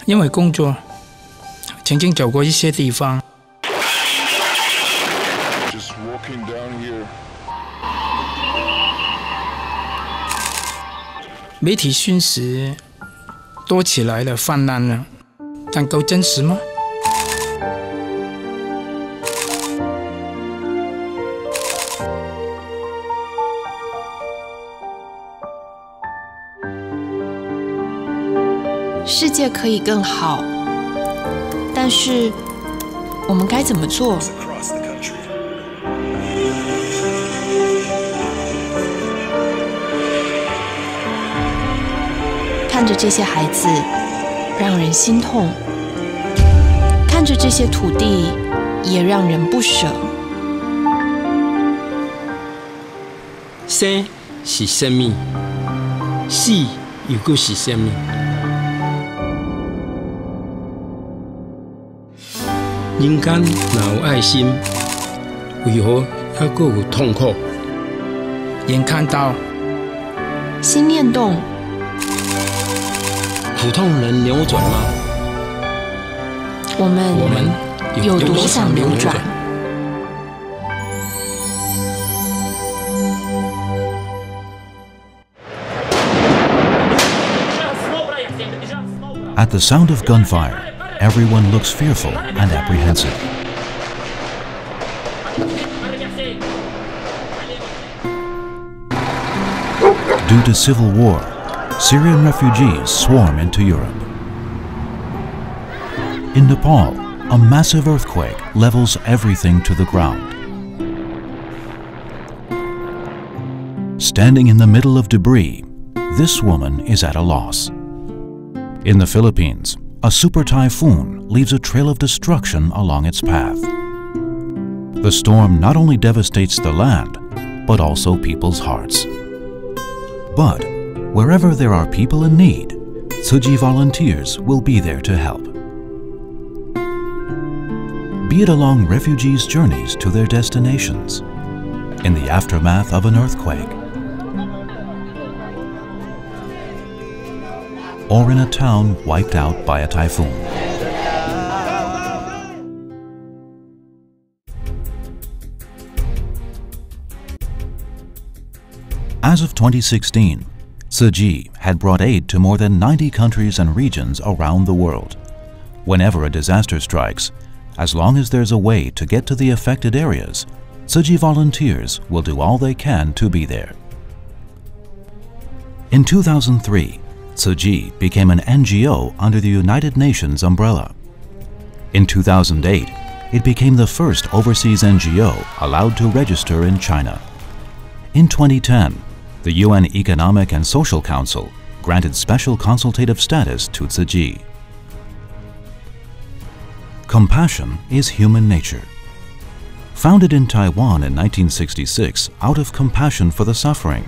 因为工作曾经走过一些地方。媒体讯息多起来了，泛滥了，但够真实吗？世界可以更好，但是我们该怎么做？看着这些孩子，让人心痛；看着这些土地，也让人不舍。生是生命，死又搁是生命。人间若有爱心，为何还搁有痛苦？眼看到，心念动。苦痛能扭转吗？我们有多想扭转？At the sound of gunfire, everyone looks fearful and apprehensive. Due to civil war, Syrian refugees swarm into Europe. In Nepal, a massive earthquake levels everything to the ground. Standing in the middle of debris, this woman is at a loss. In the Philippines, a super typhoon leaves a trail of destruction along its path. The storm not only devastates the land, but also people's hearts. But wherever there are people in need, Tzu Chi volunteers will be there to help. Be it along refugees' journeys to their destinations, in the aftermath of an earthquake, or in a town wiped out by a typhoon. As of 2016, Tzu Chi had brought aid to more than 90 countries and regions around the world. Whenever a disaster strikes, as long as there's a way to get to the affected areas, Tzu Chi volunteers will do all they can to be there. In 2003, Tzu Chi became an NGO under the United Nations umbrella. In 2008, it became the first overseas NGO allowed to register in China. In 2010, the UN Economic and Social Council granted special consultative status to Tzu Chi. Compassion is human nature. Founded in Taiwan in 1966 out of compassion for the suffering,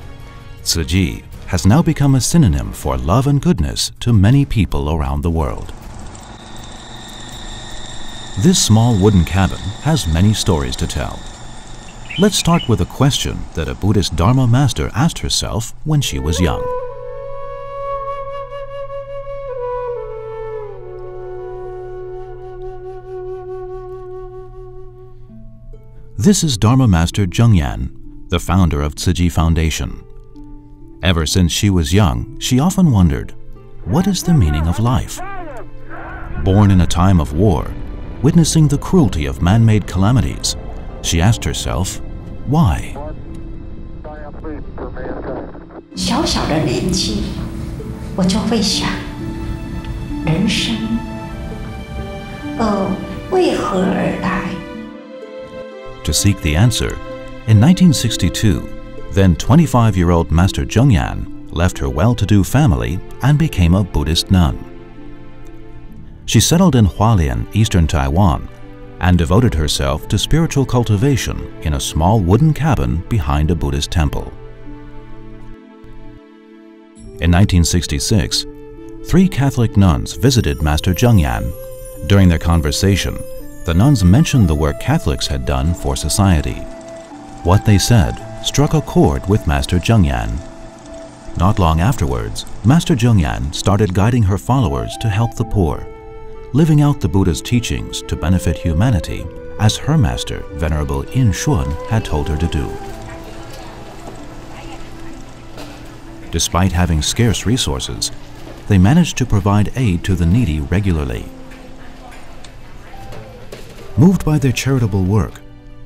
Tzu Chi has now become a synonym for love and goodness to many people around the world. This small wooden cabin has many stories to tell. Let's start with a question that a Buddhist Dharma master asked herself when she was young. This is Dharma Master Zheng Yan, the founder of Tzu Chi Foundation. Ever since she was young, she often wondered, what is the meaning of life? Born in a time of war, witnessing the cruelty of man-made calamities, she asked herself, why? 小小的年纪，我就会想，人生，为何而来？ To seek the answer, in 1962, then 25-year-old Master Zheng Yan left her well-to-do family and became a Buddhist nun. She settled in Hualien, eastern Taiwan, and devoted herself to spiritual cultivation in a small wooden cabin behind a Buddhist temple. In 1966, 3 Catholic nuns visited Master Zheng Yan. During their conversation, the nuns mentioned the work Catholics had done for society. What they said struck a chord with Master Zheng Yan. Not long afterwards, Master Zhengyan started guiding her followers to help the poor, living out the Buddha's teachings to benefit humanity, as her master, Venerable In Shun, had told her to do. Despite having scarce resources, they managed to provide aid to the needy regularly. Moved by their charitable work,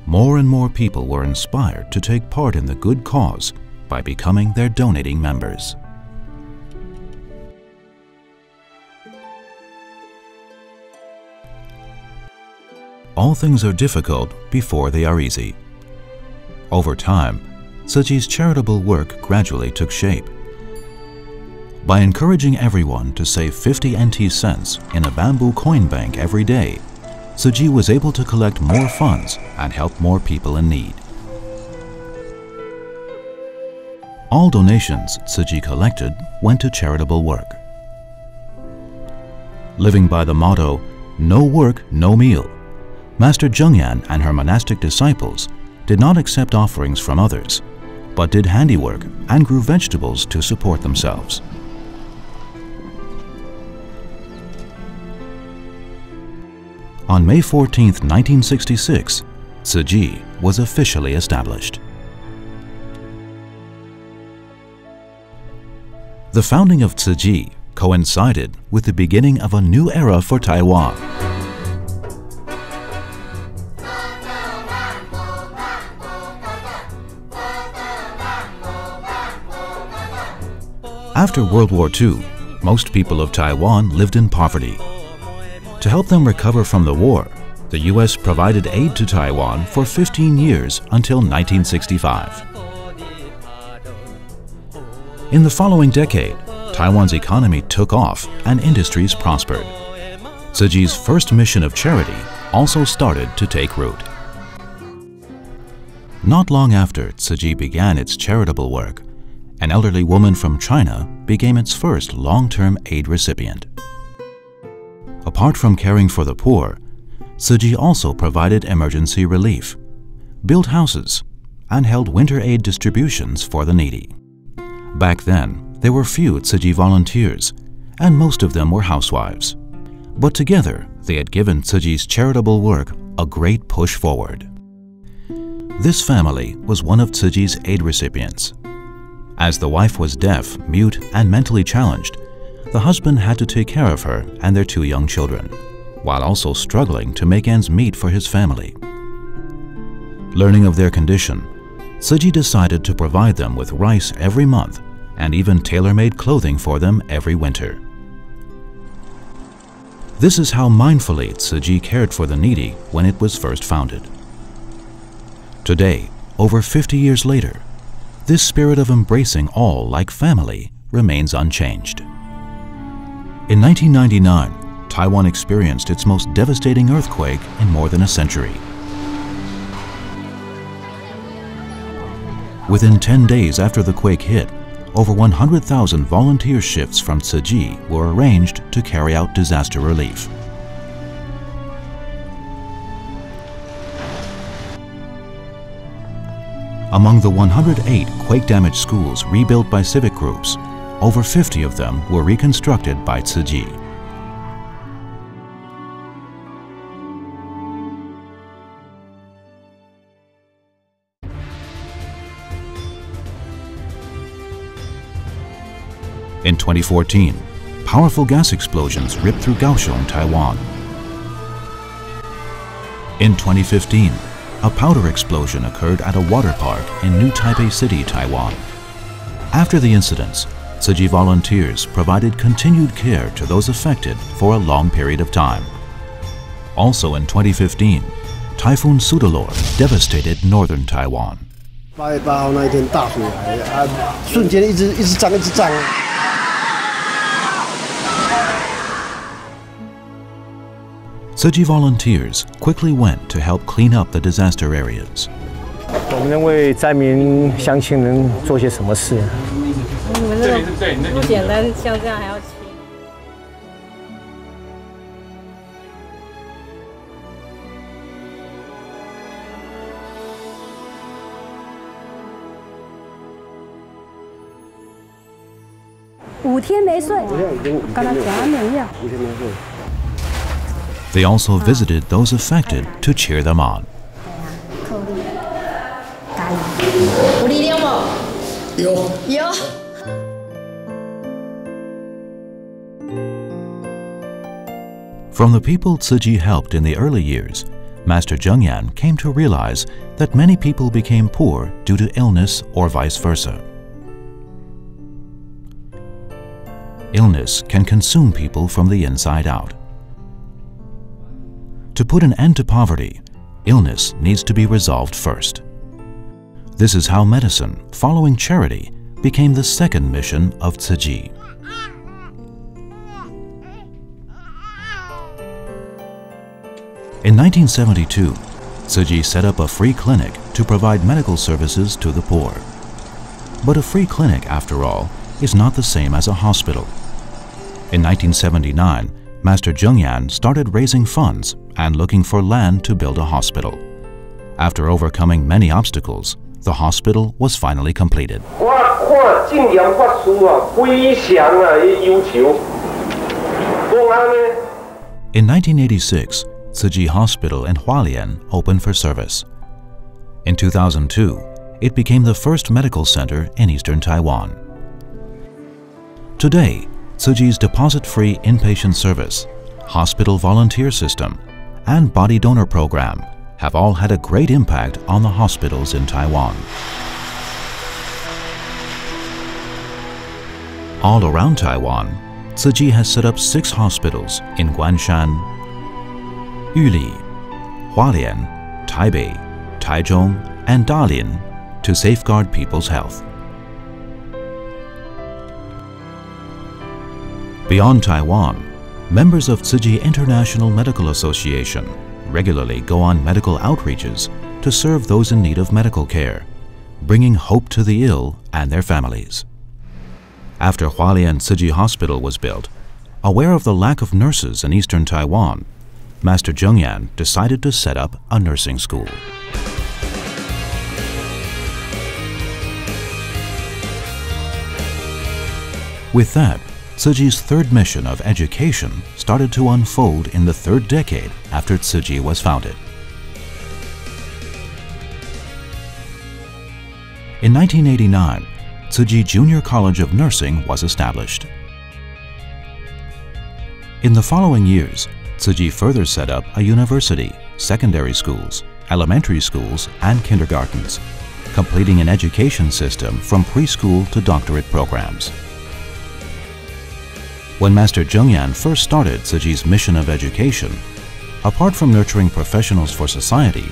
more and more people were inspired to take part in the good cause by becoming their donating members. All things are difficult before they are easy. Over time, Tzu Chi's charitable work gradually took shape. By encouraging everyone to save 50 NT cents in a bamboo coin bank every day, Tzu Chi was able to collect more funds and help more people in need. All donations Tzu Chi collected went to charitable work. Living by the motto, "No work, no meal," Master Zhengyan and her monastic disciples did not accept offerings from others, but did handiwork and grew vegetables to support themselves. On May 14, 1966, Tzu Chi was officially established. The founding of Tzu Chi coincided with the beginning of a new era for Taiwan. After World War II, most people of Taiwan lived in poverty. To help them recover from the war, the U.S. provided aid to Taiwan for 15 years until 1965. In the following decade, Taiwan's economy took off and industries prospered. Tzu Chi's first mission of charity also started to take root. Not long after Tzu Chi began its charitable work, an elderly woman from China became its first long-term aid recipient. Apart from caring for the poor, Tzu Chi also provided emergency relief, built houses, and held winter aid distributions for the needy. Back then, there were few Tzu Chi volunteers, and most of them were housewives. But together, they had given Tzu Chi's charitable work a great push forward. This family was one of Tzu Chi's aid recipients. As the wife was deaf, mute, and mentally challenged, the husband had to take care of her and their 2 young children, while also struggling to make ends meet for his family. Learning of their condition, Tzu Chi decided to provide them with rice every month and even tailor-made clothing for them every winter. This is how mindfully Tzu Chi cared for the needy when it was first founded. Today, over 50 years later, this spirit of embracing all like family remains unchanged. In 1999, Taiwan experienced its most devastating earthquake in more than a century. Within 10 days after the quake hit, over 100,000 volunteer shifts from Tzu Chi were arranged to carry out disaster relief. Among the 108 quake-damaged schools rebuilt by civic groups, over 50 of them were reconstructed by Tzu Chi. In 2014, powerful gas explosions ripped through Kaohsiung, Taiwan. In 2015, a powder explosion occurred at a water park in New Taipei City, Taiwan. After the incidents, Tzu Chi volunteers provided continued care to those affected for a long period of time. Also in 2015, Typhoon Sudalor devastated northern Taiwan. 8月8号那一天大火来啊，瞬间一直涨。Tzu Chi volunteers quickly went to help clean up the disaster areas. 我们能为灾民乡亲能做些什么事？你们这个不简单，像这样还要骑。5天没睡，跟他讲没有，5天没睡。 They also visited those affected to cheer them on. 扣力，加油！有力量不？有。 From the people Tzu Chi helped in the early years, Master Zhengyan came to realize that many people became poor due to illness or vice versa. Illness can consume people from the inside out. To put an end to poverty, illness needs to be resolved first. This is how medicine, following charity, became the second mission of Tzu Chi. In 1972, Tzu Chi set up a free clinic to provide medical services to the poor. But a free clinic, after all, is not the same as a hospital. In 1979, Master Zhengyan started raising funds and looking for land to build a hospital. After overcoming many obstacles, the hospital was finally completed. In 1986, Tzu Chi Hospital in Hualien opened for service. In 2002, it became the first medical center in eastern Taiwan. Today, Tzu Chi's deposit-free inpatient service, hospital volunteer system, and body donor program have all had a great impact on the hospitals in Taiwan. All around Taiwan, Tzu Chi has set up 6 hospitals in Guanshan, Yuli, Hualien, Taipei, Taichung, and Dalian to safeguard people's health. Beyond Taiwan, members of Tzu Chi International Medical Association regularly go on medical outreaches to serve those in need of medical care, bringing hope to the ill and their families. After Hualien Tzu Chi Hospital was built, aware of the lack of nurses in eastern Taiwan, Master Zhengyan decided to set up a nursing school. With that, Tzu Chi's third mission of education started to unfold in the 3rd decade after Tzu Chi was founded. In 1989, Tzu Chi Junior College of Nursing was established. In the following years, Tzu Chi further set up a university, secondary schools, elementary schools, and kindergartens, completing an education system from preschool to doctorate programs. When Master Zhengyan first started Tzu Chi's mission of education, apart from nurturing professionals for society,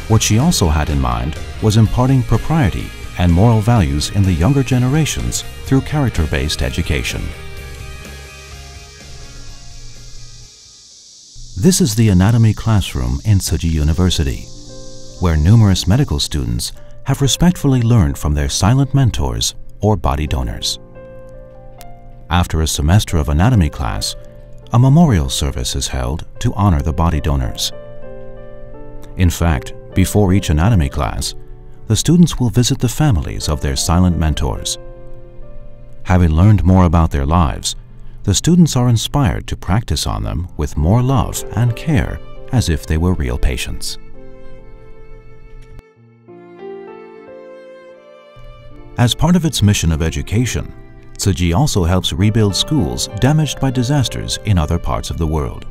what she also had in mind was imparting propriety and moral values in the younger generations through character-based education. This is the anatomy classroom in Tzu Chi University, where numerous medical students have respectfully learned from their silent mentors or body donors. After a semester of anatomy class, a memorial service is held to honor the body donors. In fact, before each anatomy class, the students will visit the families of their silent mentors. Having learned more about their lives, the students are inspired to practice on them with more love and care as if they were real patients. As part of its mission of education, Tzu Chi also helps rebuild schools damaged by disasters in other parts of the world.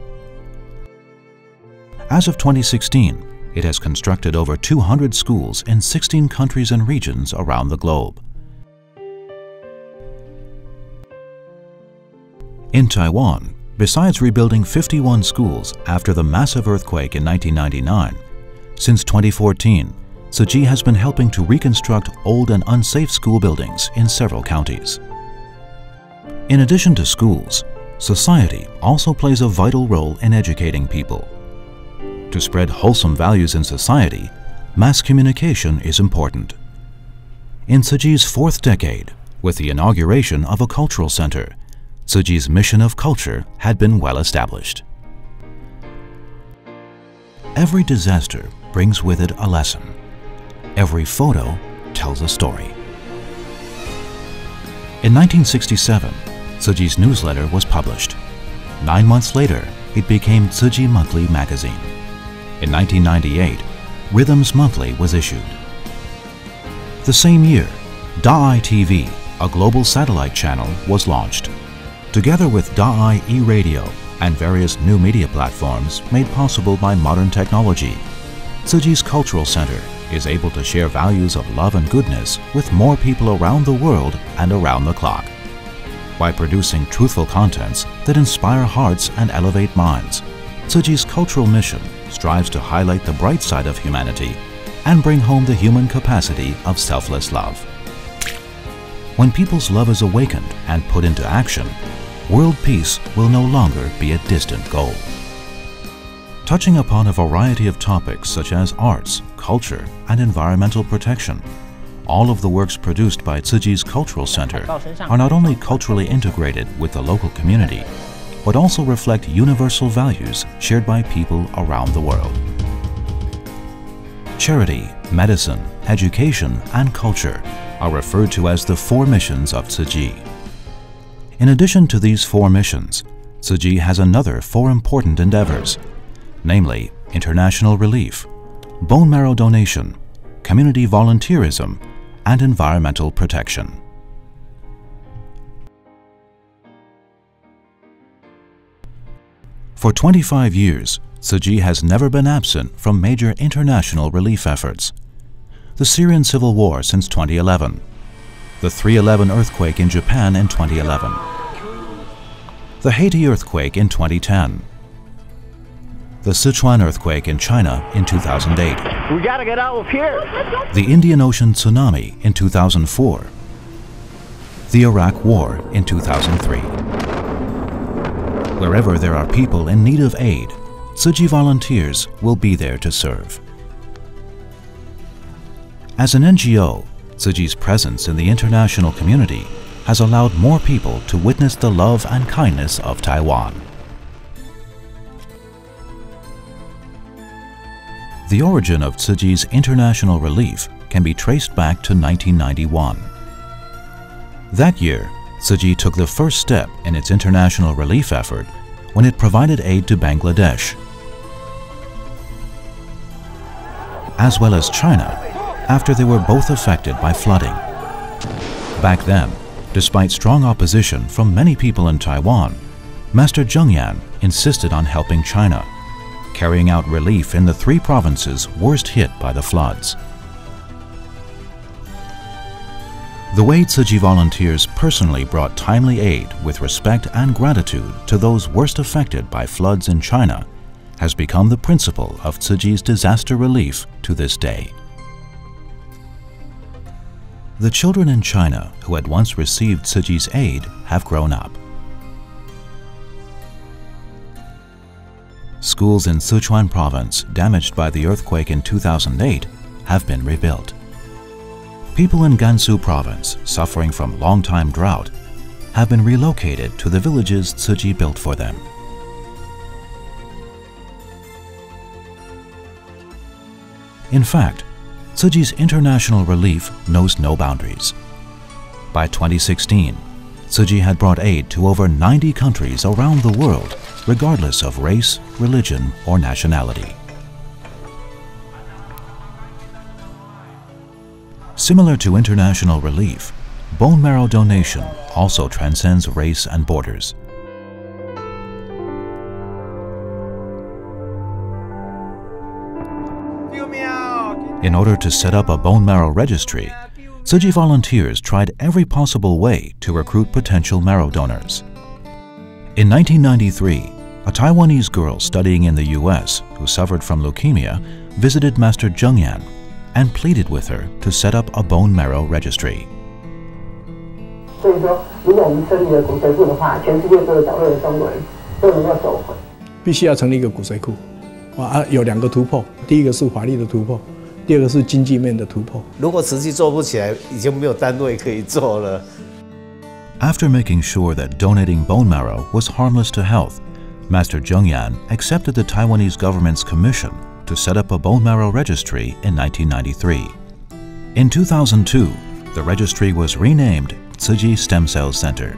As of 2016, it has constructed over 200 schools in 16 countries and regions around the globe. In Taiwan, besides rebuilding 51 schools after the massive earthquake in 1999, since 2014, Tzu Chi has been helping to reconstruct old and unsafe school buildings in several counties. In addition to schools, society also plays a vital role in educating people. To spread wholesome values in society, mass communication is important. In Tzu Chi's 4th decade, with the inauguration of a cultural center, Tzu Chi's mission of culture had been well established. Every disaster brings with it a lesson. Every photo tells a story. In 1967, Tzu Chi's newsletter was published. 9 months later, it became Tzu Chi Monthly magazine. In 1998, Rhythms Monthly was issued. The same year, Da'ai TV, a global satellite channel, was launched. Together with Da'ai e-radio and various new media platforms made possible by modern technology, Tzu Chi's Cultural Center is able to share values of love and goodness with more people around the world and around the clock. By producing truthful contents that inspire hearts and elevate minds, Tzu Chi's cultural mission strives to highlight the bright side of humanity and bring home the human capacity of selfless love. When people's love is awakened and put into action, world peace will no longer be a distant goal. Touching upon a variety of topics such as arts, culture, and environmental protection, all of the works produced by Tzu Chi's Cultural Center are not only culturally integrated with the local community, but also reflect universal values shared by people around the world. Charity, medicine, education, and culture are referred to as the 4 missions of Tzu Chi. In addition to these 4 missions, Tzu Chi has another 4 important endeavors, namely international relief, bone marrow donation, community volunteerism, and environmental protection. For 25 years, Tzu Chi has never been absent from major international relief efforts. The Syrian Civil War since 2011, the 3/11 earthquake in Japan in 2011, the Haiti earthquake in 2010, the Sichuan earthquake in China in 2008, We gotta get out of here! the Indian Ocean tsunami in 2004, the Iraq War in 2003. Wherever there are people in need of aid, Tzu Chi volunteers will be there to serve. As an NGO, Tzu Chi's presence in the international community has allowed more people to witness the love and kindness of Taiwan. The origin of Tzu Chi's international relief can be traced back to 1991. That year, Tzu Chi took the first step in its international relief effort when it provided aid to Bangladesh, as well as China, after they were both affected by flooding. Back then, despite strong opposition from many people in Taiwan, Master Zheng Yan insisted on helping China, carrying out relief in the 3 provinces worst hit by the floods. The way Tzu Chi volunteers personally brought timely aid with respect and gratitude to those worst affected by floods in China has become the principle of Tzu Chi's disaster relief to this day. The children in China who had once received Tzu Chi's aid have grown up. Schools in Sichuan province damaged by the earthquake in 2008 have been rebuilt. People in Gansu province suffering from long-time drought have been relocated to the villages Tzu Chi built for them. In fact, Tzu Chi's international relief knows no boundaries. By 2016, Tzu Chi had brought aid to over 90 countries around the world, regardless of race, religion, or nationality. Similar to international relief, bone marrow donation also transcends race and borders. In order to set up a bone marrow registry, Tzu Chi volunteers tried every possible way to recruit potential marrow donors. In 1993, a Taiwanese girl studying in the US who suffered from leukemia visited Master Zheng Yan and pleaded with her to set up a bone marrow registry. 所以说，如果我们成立了骨髓库的话，全世界各个角落的中国人都能够受惠。必须要成立一个骨髓库，有2个突破，第一个是法律的突破，第二个是经济面的突破。如果实际做不起来，已经没有单位可以做了。After making sure that donating bone marrow was harmless to health, Master Zheng Yan accepted the Taiwanese government's commission to set up a bone marrow registry in 1993. In 2002, the registry was renamed Tzu Chi Stem Cell Center.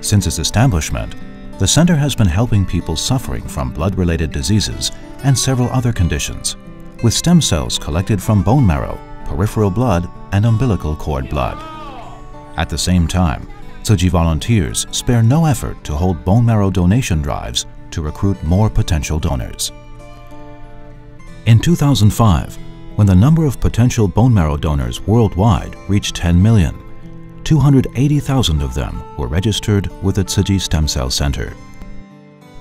Since its establishment, the center has been helping people suffering from blood-related diseases and several other conditions, with stem cells collected from bone marrow, peripheral blood, and umbilical cord blood. At the same time, Tzu Chi volunteers spare no effort to hold bone marrow donation drives to recruit more potential donors. In 2005, when the number of potential bone marrow donors worldwide reached 10 million, 280,000 of them were registered with the Tzu Chi Stem Cell Center.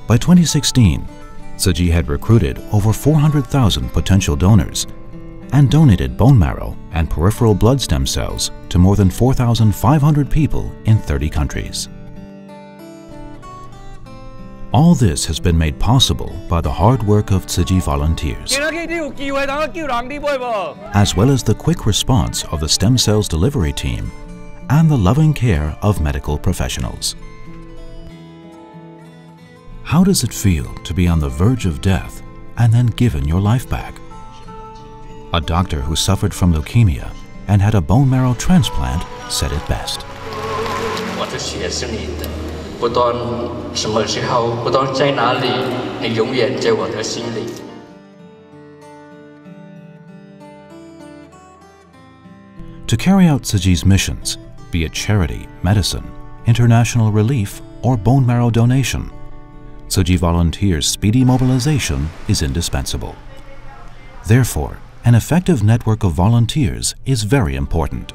By 2016, Tzu Chi had recruited over 400,000 potential donors and donated bone marrow and peripheral blood stem cells to more than 4,500 people in 30 countries. All this has been made possible by the hard work of Tzu Chi volunteers, as well as the quick response of the stem cells delivery team and the loving care of medical professionals. How does it feel to be on the verge of death and then given your life back? A doctor who suffered from leukemia and had a bone marrow transplant said it best. To carry out Tzu Chi's missions, be it charity, medicine, international relief, or bone marrow donation, Tzu Chi volunteers' speedy mobilization is indispensable. Therefore, an effective network of volunteers is very important.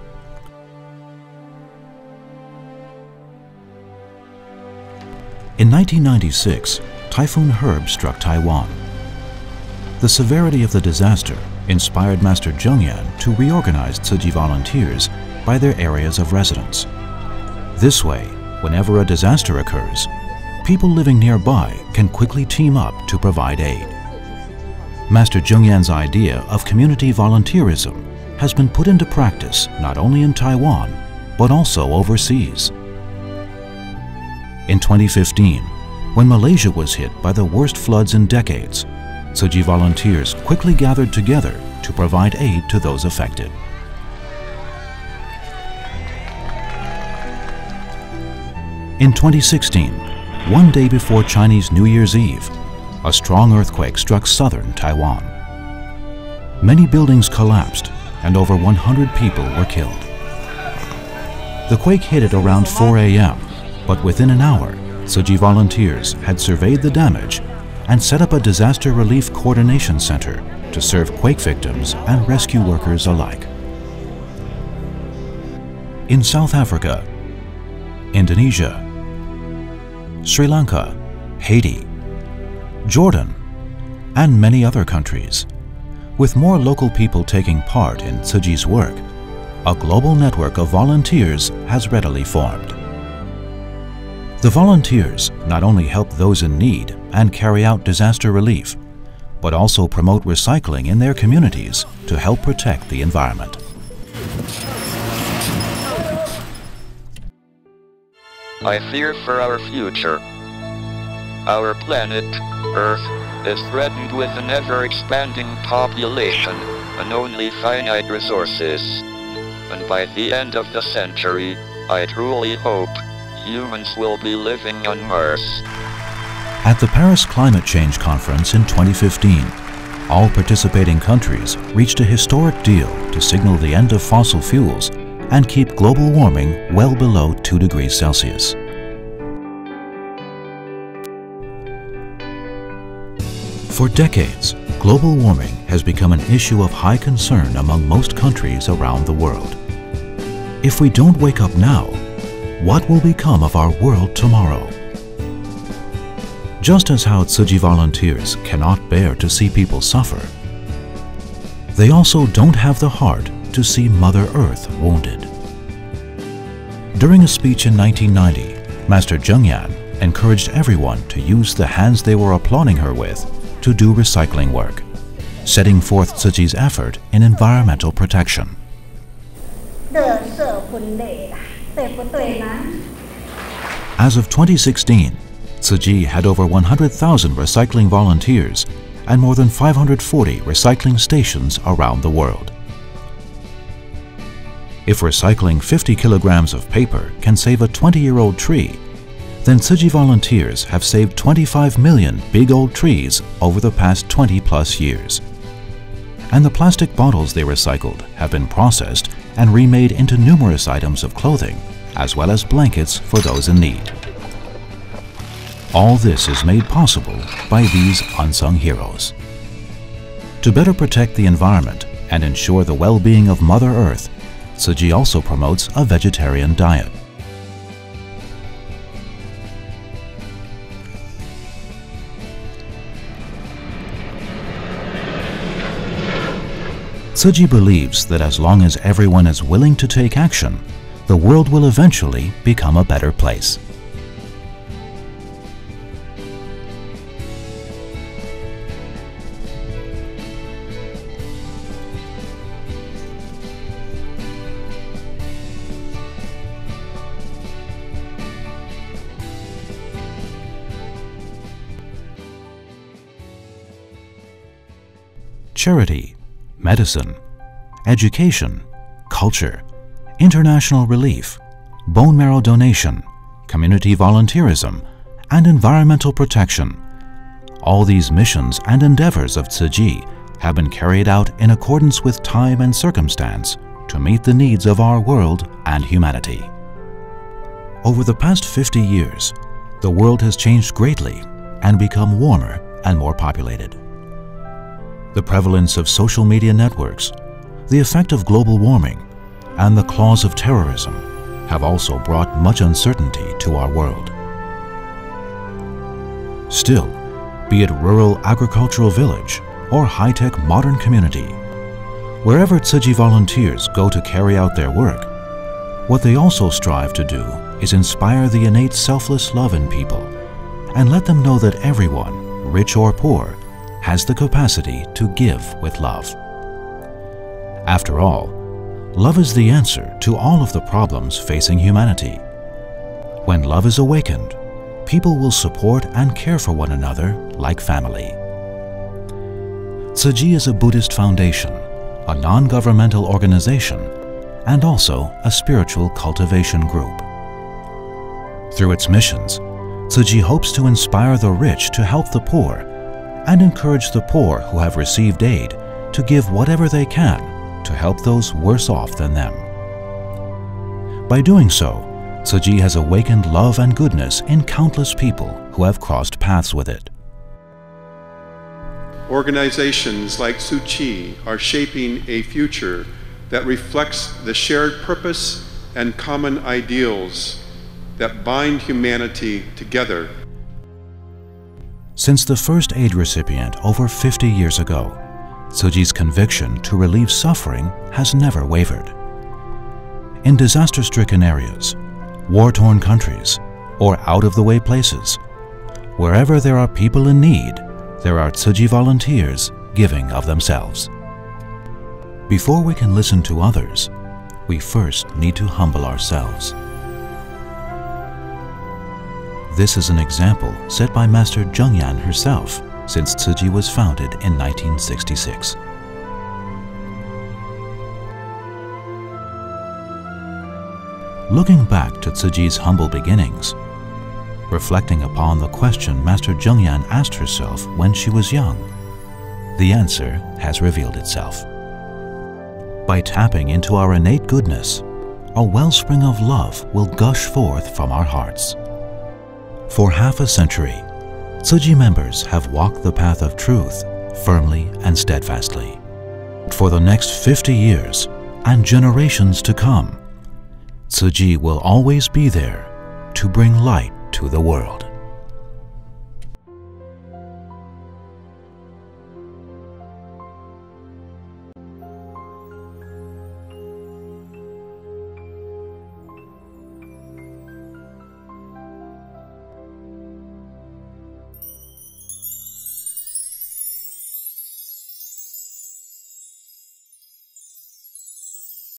In 1996, Typhoon Herb struck Taiwan. The severity of the disaster inspired Master Zhengyan to reorganize Tzu Chi volunteers by their areas of residence. This way, whenever a disaster occurs, people living nearby can quickly team up to provide aid. Master Zhengyan's idea of community volunteerism has been put into practice not only in Taiwan, but also overseas. In 2015, when Malaysia was hit by the worst floods in decades, Tzu Chi volunteers quickly gathered together to provide aid to those affected. In 2016, one day before Chinese New Year's Eve, a strong earthquake struck southern Taiwan. Many buildings collapsed and over 100 people were killed. The quake hit at around 4 a.m., but within an hour, Tzu Chi volunteers had surveyed the damage and set up a disaster relief coordination center to serve quake victims and rescue workers alike. In South Africa, Indonesia, Sri Lanka, Haiti, Jordan, and many other countries, with more local people taking part in Tzu Chi's work, a global network of volunteers has readily formed. The volunteers not only help those in need and carry out disaster relief, but also promote recycling in their communities to help protect the environment. I fear for our future. Our planet, Earth, is threatened with an ever-expanding population and only finite resources. And by the end of the century, I truly hope humans will be living on Mars. At the Paris Climate Change Conference in 2015, all participating countries reached a historic deal to signal the end of fossil fuels and keep global warming well below 2 degrees Celsius. For decades, global warming has become an issue of high concern among most countries around the world. If we don't wake up now, what will become of our world tomorrow? Just as how Tzu Chi volunteers cannot bear to see people suffer, they also don't have the heart to see Mother Earth wounded. During a speech in 1990, Master Zhengyan encouraged everyone to use the hands they were applauding her with to do recycling work, setting forth Tzu Chi's effort in environmental protection. As of 2016, Tzu Chi had over 100,000 recycling volunteers and more than 540 recycling stations around the world. If recycling 50 kilograms of paper can save a 20-year-old tree, then Tzu Chi volunteers have saved 25 million big old trees over the past 20+ years. And the plastic bottles they recycled have been processed and remade into numerous items of clothing, as well as blankets for those in need. All this is made possible by these unsung heroes. To better protect the environment and ensure the well-being of Mother Earth, Tzu Chi also promotes a vegetarian diet. Tzu Chi believes that as long as everyone is willing to take action, the world will eventually become a better place. Charity, medicine, education, culture, international relief, bone marrow donation, community volunteerism, and environmental protection. All these missions and endeavors of Tzu Chi have been carried out in accordance with time and circumstance to meet the needs of our world and humanity. Over the past 50 years, the world has changed greatly and become warmer and more populated. The prevalence of social media networks, the effect of global warming, and the claws of terrorism have also brought much uncertainty to our world. Still, be it rural agricultural village or high-tech modern community, wherever Tzu Chi volunteers go to carry out their work, what they also strive to do is inspire the innate selfless love in people and let them know that everyone, rich or poor, has the capacity to give with love. After all, love is the answer to all of the problems facing humanity. When love is awakened, people will support and care for one another like family. Tzu Chi is a Buddhist foundation, a non-governmental organization, and also a spiritual cultivation group. Through its missions, Tzu Chi hopes to inspire the rich to help the poor and encourage the poor who have received aid to give whatever they can to help those worse off than them. By doing so, Tzu Chi has awakened love and goodness in countless people who have crossed paths with it. Organizations like Tzu Chi are shaping a future that reflects the shared purpose and common ideals that bind humanity together. Since the first aid recipient over 50 years ago, Tzu Chi's conviction to relieve suffering has never wavered. In disaster-stricken areas, war-torn countries, or out-of-the-way places, wherever there are people in need, there are Tzu Chi volunteers giving of themselves. Before we can listen to others, we first need to humble ourselves. This is an example set by Master Zhengyan herself since Tzu Chi was founded in 1966. Looking back to Tzu Chi's humble beginnings, reflecting upon the question Master Zhengyan asked herself when she was young, the answer has revealed itself. By tapping into our innate goodness, a wellspring of love will gush forth from our hearts. For half a century, Tzu Chi members have walked the path of truth firmly and steadfastly. For the next 50 years and generations to come, Tzu Chi will always be there to bring light to the world.